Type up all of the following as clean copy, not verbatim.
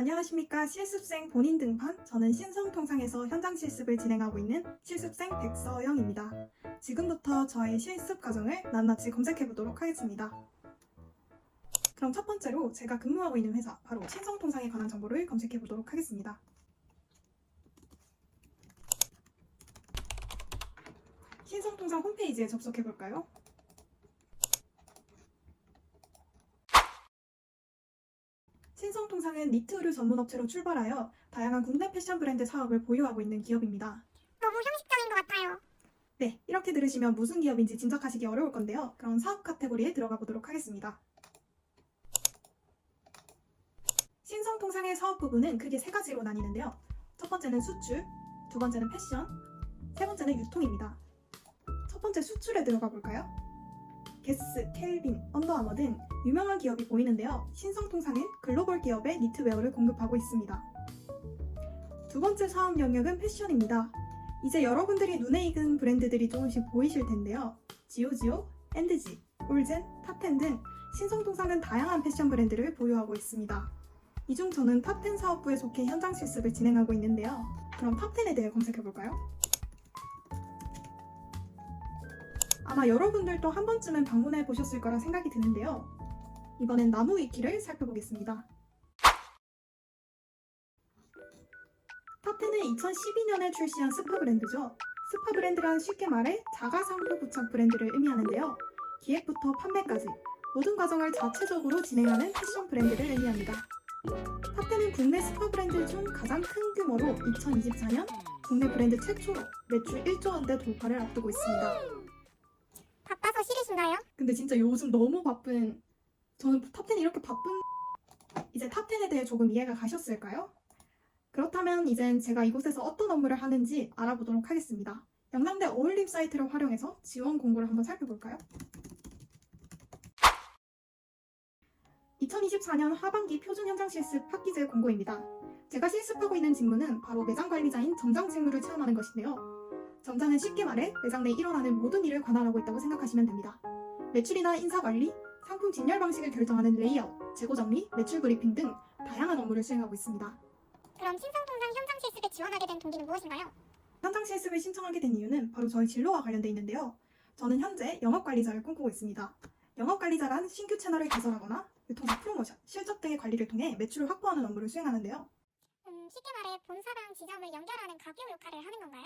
안녕하십니까. 실습생 본인 등판, 저는 신성통상에서 현장 실습을 진행하고 있는 실습생 백서영입니다. 지금부터 저의 실습 과정을 낱낱이 검색해 보도록 하겠습니다. 그럼 첫 번째로 제가 근무하고 있는 회사, 바로 신성통상에 관한 정보를 검색해 보도록 하겠습니다. 신성통상 홈페이지에 접속해 볼까요? 신성통상은 니트 의류 전문 업체로 출발하여 다양한 국내 패션 브랜드 사업을 보유하고 있는 기업입니다. 너무 형식적인 것 같아요. 네, 이렇게 들으시면 무슨 기업인지 짐작하시기 어려울 건데요. 그럼 사업 카테고리에 들어가 보도록 하겠습니다. 신성통상의 사업 부분은 크게 세 가지로 나뉘는데요. 첫 번째는 수출, 두 번째는 패션, 세 번째는 유통입니다. 첫 번째 수출에 들어가 볼까요? 게스, 켈빈, 언더아머 등 유명한 기업이 보이는데요. 신성통상은 글로벌 기업의 니트웨어를 공급하고 있습니다. 두 번째 사업 영역은 패션입니다. 이제 여러분들이 눈에 익은 브랜드들이 조금씩 보이실 텐데요. 지오지오, 엔드지, 올젠, 탑10 등 신성통상은 다양한 패션 브랜드를 보유하고 있습니다. 이 중 저는 탑10 사업부에 속해 현장 실습을 진행하고 있는데요. 그럼 탑10에 대해 검색해볼까요? 아마 여러분들도 한 번쯤은 방문해 보셨을 거라 생각이 드는데요. 이번엔 나무위키를 살펴보겠습니다. 탑10은 2012년에 출시한 스파 브랜드죠. 스파 브랜드란 쉽게 말해 자가상표 부착 브랜드를 의미하는데요. 기획부터 판매까지 모든 과정을 자체적으로 진행하는 패션 브랜드를 의미합니다. 탑10은 국내 스파 브랜드 중 가장 큰 규모로 2024년 국내 브랜드 최초로 매출 1조 원대 돌파를 앞두고 있습니다. 바빠서 싫으신가요? 근데 진짜 요즘 너무 바쁜, 저는 탑10이 이렇게 바쁜, 이제 탑10에 대해 조금 이해가 가셨을까요? 그렇다면 이젠 제가 이곳에서 어떤 업무를 하는지 알아보도록 하겠습니다. 영상대 어울림 사이트를 활용해서 지원 공고를 한번 살펴볼까요? 2024년 하반기 표준 현장 실습 학기제 공고입니다. 제가 실습하고 있는 직무는 바로 매장 관리자인 점장 직무를 체험하는 것인데요. 점장은 쉽게 말해 매장 내 일어나는 모든 일을 관할하고 있다고 생각하시면 됩니다. 매출이나 인사관리, 상품 진열 방식을 결정하는 레이아웃, 재고 정리, 매출 브리핑 등 다양한 업무를 수행하고 있습니다. 그럼 신성통상 현장 실습에 지원하게 된 동기는 무엇인가요? 현장 실습을 신청하게 된 이유는 바로 저희 진로와 관련돼 있는데요. 저는 현재 영업관리자를 꿈꾸고 있습니다. 영업관리자란 신규 채널을 개설하거나 유통사 프로모션, 실적 등의 관리를 통해 매출을 확보하는 업무를 수행하는데요. 쉽게 말해 본사랑 지점을 연결하는 가교 역할을 하는 건가요?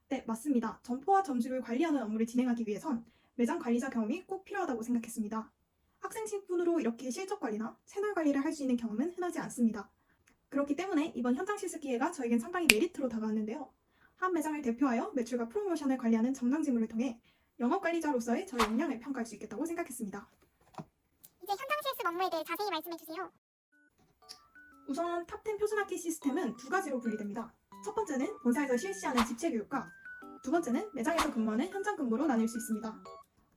네, 맞습니다. 점포와 점주를 관리하는 업무를 진행하기 위해선 매장 관리자 경험이 꼭 필요하다고 생각했습니다. 학생 신분으로 이렇게 실적 관리나 채널 관리를 할 수 있는 경험은 흔하지 않습니다. 그렇기 때문에 이번 현장 실습 기회가 저에겐 상당히 메리트로 다가왔는데요. 한 매장을 대표하여 매출과 프로모션을 관리하는 점장 직무를 통해 영업관리자로서의 저의 역량을 평가할 수 있겠다고 생각했습니다. 이제 현장 실습 업무에 대해 자세히 말씀해 주세요. 우선 탑10 표준학기 시스템은 두 가지로 분리됩니다. 첫 번째는 본사에서 실시하는 집체교육과 두 번째는 매장에서 근무하는 현장 근무로 나뉠 수 있습니다.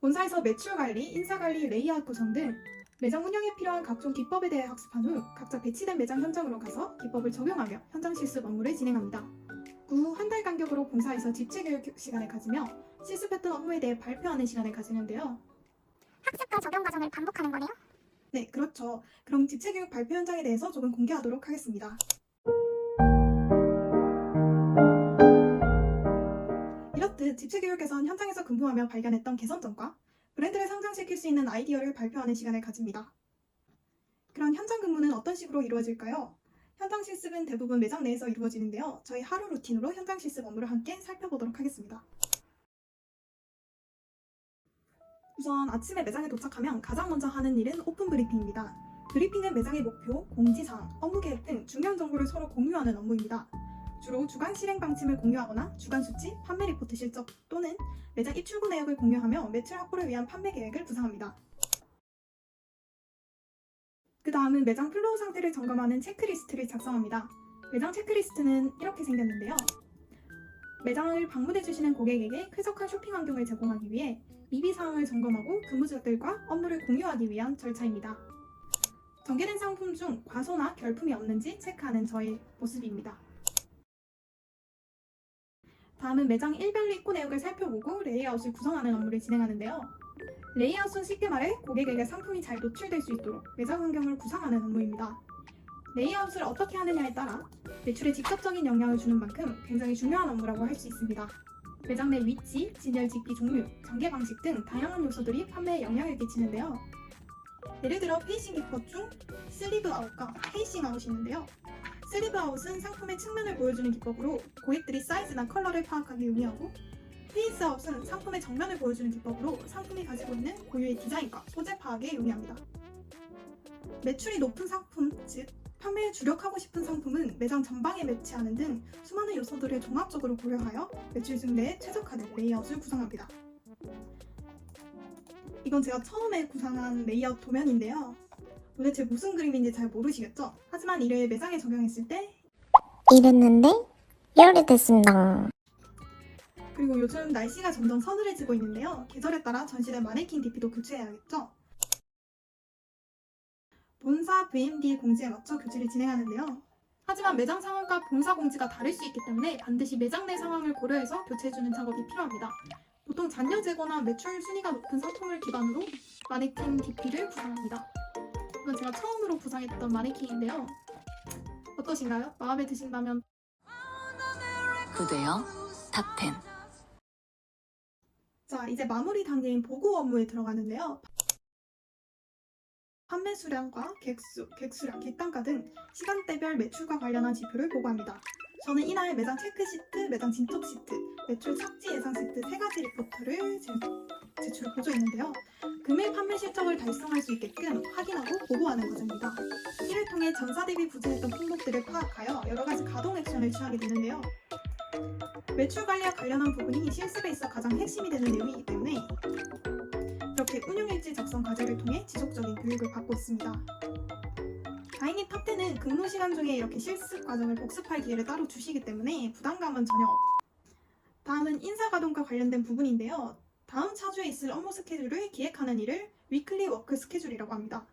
본사에서 매출 관리, 인사 관리, 레이아웃 구성 등 매장 운영에 필요한 각종 기법에 대해 학습한 후 각자 배치된 매장 현장으로 가서 기법을 적용하며 현장 실습 업무를 진행합니다. 그 후 한 달 간격으로 본사에서 집체교육 시간을 가지며 실습했던 업무에 대해 발표하는 시간을 가지는데요. 학습과 적용 과정을 반복하는 거네요? 네, 그렇죠. 그럼 집체교육 발표 현장에 대해서 조금 공개하도록 하겠습니다. 이렇듯 집체교육에선 현장에서 근무하며 발견했던 개선점과 브랜드를 성장시킬 수 있는 아이디어를 발표하는 시간을 가집니다. 그럼 현장 근무는 어떤 식으로 이루어질까요? 현장 실습은 대부분 매장 내에서 이루어지는데요. 저희 하루 루틴으로 현장 실습 업무를 함께 살펴보도록 하겠습니다. 우선 아침에 매장에 도착하면 가장 먼저 하는 일은 오픈 브리핑입니다. 브리핑은 매장의 목표, 공지사항, 업무 계획 등 중요한 정보를 서로 공유하는 업무입니다. 주로 주간 실행 방침을 공유하거나 주간 수치, 판매 리포트 실적 또는 매장 입출구 내역을 공유하며 매출 확보를 위한 판매 계획을 구상합니다. 그 다음은 매장 플로우 상태를 점검하는 체크리스트를 작성합니다. 매장 체크리스트는 이렇게 생겼는데요. 매장을 방문해주시는 고객에게 쾌적한 쇼핑 환경을 제공하기 위해 미비사항을 점검하고 근무자들과 업무를 공유하기 위한 절차입니다. 전개된 상품 중 과소나 결품이 없는지 체크하는 저의 모습입니다. 다음은 매장 일별로 입구 내역을 살펴보고 레이아웃을 구성하는 업무를 진행하는데요. 레이아웃은 쉽게 말해 고객에게 상품이 잘 노출될 수 있도록 매장 환경을 구상하는 업무입니다. 레이아웃을 어떻게 하느냐에 따라 매출에 직접적인 영향을 주는 만큼 굉장히 중요한 업무라고 할 수 있습니다. 매장 내 위치, 진열 집기 종류, 전개 방식 등 다양한 요소들이 판매에 영향을 끼치는데요. 예를 들어 페이싱 기법 중 슬리브 아웃과 페이싱 아웃이 있는데요. 슬리브 아웃은 상품의 측면을 보여주는 기법으로 고객들이 사이즈나 컬러를 파악하기 용이하고, 페이스 아웃은 상품의 정면을 보여주는 기법으로 상품이 가지고 있는 고유의 디자인과 소재 파악에 용이합니다. 매출이 높은 상품, 즉 판매에 주력하고 싶은 상품은 매장 전방에 배치하는 등 수많은 요소들을 종합적으로 고려하여 매출 증대에 최적화된 레이아웃을 구성합니다. 이건 제가 처음에 구상한 레이아웃 도면인데요. 도대체 무슨 그림인지 잘 모르시겠죠? 하지만 이를 매장에 적용했을 때 이랬는데 열이 됐습니다. 그리고 요즘 날씨가 점점 서늘해지고 있는데요. 계절에 따라 전시된 마네킹 DP도 교체해야겠죠? 본사 VMD 공지에 맞춰 교체를 진행하는데요. 하지만 매장 상황과 본사 공지가 다를 수 있기 때문에 반드시 매장 내 상황을 고려해서 교체해주는 작업이 필요합니다. 보통 잔여 재고나 매출 순위가 높은 상품을 기반으로 마네킹 DP를 구상합니다. 이건 제가 처음으로 구상했던 마네킹인데요. 어떠신가요? 마음에 드신다면 구대여 탑10. 자, 이제 마무리 단계인 보고 업무에 들어가는데요. 판매 수량과 객수량, 객단가 등 시간대별 매출과 관련한 지표를 보고합니다. 저는 이날 매장 체크시트, 매장 진척 시트, 매출 착지 예상 시트 3가지 리포트를 제출을 보조했는데요. 금일 판매 실적을 달성할 수 있게끔 확인하고 보고하는 과정입니다. 이를 통해 전사 대비 부진했던 품목들을 파악하여 여러 가지 가동 액션을 취하게 되는데요. 매출 관리와 관련한 부분이 실습에 있어 가장 핵심이 되는 내용이기 때문에 이렇게 운영일지 작성 과제를 통해 지속적인 교육을 받고 있습니다. 다행히 탑10은 근무 시간 중에 이렇게 실습 과정을 복습할 기회를 따로 주시기 때문에 부담감은 전혀 다음은 인사가동과 관련된 부분인데요. 다음 차주에 있을 업무 스케줄을 기획하는 일을 위클리 워크 스케줄이라고 합니다.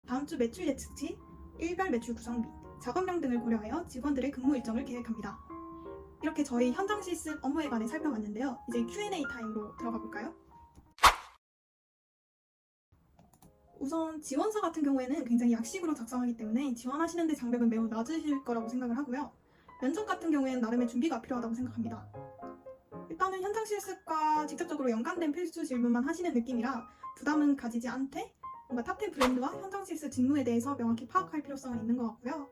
다음 주 매출 예측치, 일별 매출 구성비, 작업량 등을 고려하여 직원들의 근무 일정을 계획합니다. 이렇게 저희 현장 실습 업무에 관해 살펴봤는데요. 이제 Q&A 타임으로 들어가 볼까요? 우선 지원서 같은 경우에는 굉장히 약식으로 작성하기 때문에 지원하시는 데 장벽은 매우 낮으실 거라고 생각을 하고요. 면접 같은 경우에는 나름의 준비가 필요하다고 생각합니다. 일단은 현장 실습과 직접적으로 연관된 필수 질문만 하시는 느낌이라 부담은 가지지 않되 뭔가 탑10 브랜드와 현장 실습 직무에 대해서 명확히 파악할 필요성은 있는 것 같고요.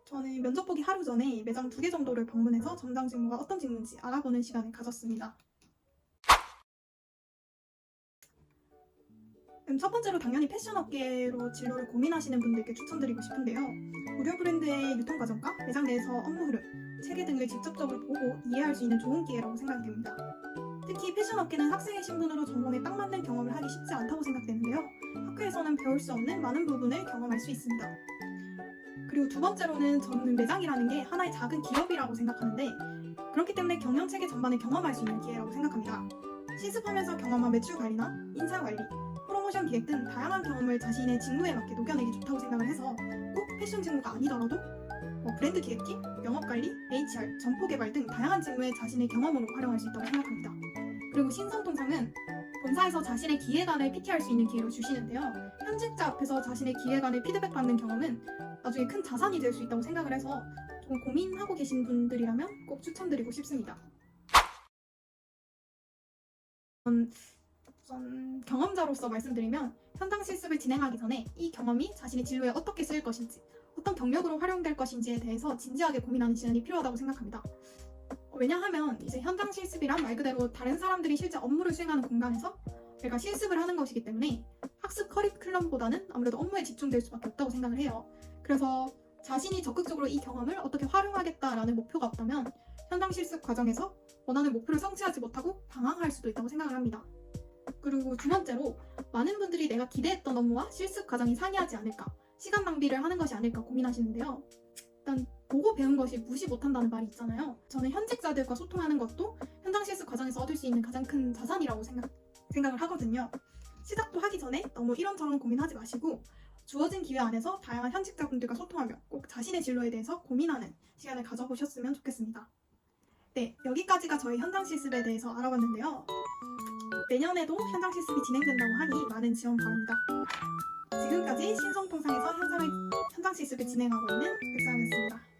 저는 면접 보기 하루 전에 매장 2개 정도를 방문해서 점장 직무가 어떤 직무인지 알아보는 시간을 가졌습니다. 첫 번째로 당연히 패션업계로 진로를 고민하시는 분들께 추천드리고 싶은데요. 의류 브랜드의 유통 과정과 매장 내에서 업무 흐름, 체계 등을 직접적으로 보고 이해할 수 있는 좋은 기회라고 생각이 됩니다. 특히 패션업계는 학생의 신분으로 전공에 딱 맞는 경험을 하기 쉽지 않다고 생각되는데요. 학교에서는 배울 수 없는 많은 부분을 경험할 수 있습니다. 그리고 두 번째로는 저는 매장이라는 게 하나의 작은 기업이라고 생각하는데 그렇기 때문에 경영체계 전반을 경험할 수 있는 기회라고 생각합니다. 실습하면서 경험한 매출 관리나 인사 관리, 프로모션 기획 등 다양한 경험을 자신의 직무에 맞게 녹여내기 좋다고 생각을 해서 꼭 패션 직무가 아니더라도 브랜드 기획팀, 영업관리, HR, 점포 개발 등 다양한 직무에 자신의 경험으로 활용할 수 있다고 생각합니다. 그리고 신성통상은 본사에서 자신의 기획안을 PT할 수 있는 기회를 주시는데요. 현직자 앞에서 자신의 기획안을 피드백받는 경험은 나중에 큰 자산이 될 수 있다고 생각을 해서 조금 고민하고 계신 분들이라면 꼭 추천드리고 싶습니다. 우선 경험자로서 말씀드리면 현장 실습을 진행하기 전에 이 경험이 자신의 진로에 어떻게 쓰일 것인지, 어떤 경력으로 활용될 것인지에 대해서 진지하게 고민하는 시간이 필요하다고 생각합니다. 왜냐하면 이제 현장 실습이란 말 그대로 다른 사람들이 실제 업무를 수행하는 공간에서 내가 실습을 하는 것이기 때문에 학습 커리큘럼보다는 아무래도 업무에 집중될 수밖에 없다고 생각을 해요. 그래서 자신이 적극적으로 이 경험을 어떻게 활용하겠다라는 목표가 없다면 현장 실습 과정에서 원하는 목표를 성취하지 못하고 방황할 수도 있다고 생각을 합니다. 그리고 두 번째로 많은 분들이 내가 기대했던 업무와 실습 과정이 상이하지 않을까, 시간 낭비를 하는 것이 아닐까 고민하시는데요. 일단 보고 배운 것이 무시 못한다는 말이 있잖아요. 저는 현직자들과 소통하는 것도 현장 실습 과정에서 얻을 수 있는 가장 큰 자산이라고 생각을 하거든요. 시작도 하기 전에 너무 이런저런 고민하지 마시고 주어진 기회 안에서 다양한 현직자분들과 소통하며 꼭 자신의 진로에 대해서 고민하는 시간을 가져보셨으면 좋겠습니다. 네, 여기까지가 저희 현장 실습에 대해서 알아봤는데요. 내년에도 현장 실습이 진행된다고 하니 많은 지원 바랍니다. 지금까지 신성통상에서 현장 실습을 진행하고 있는 백사연이었습니다.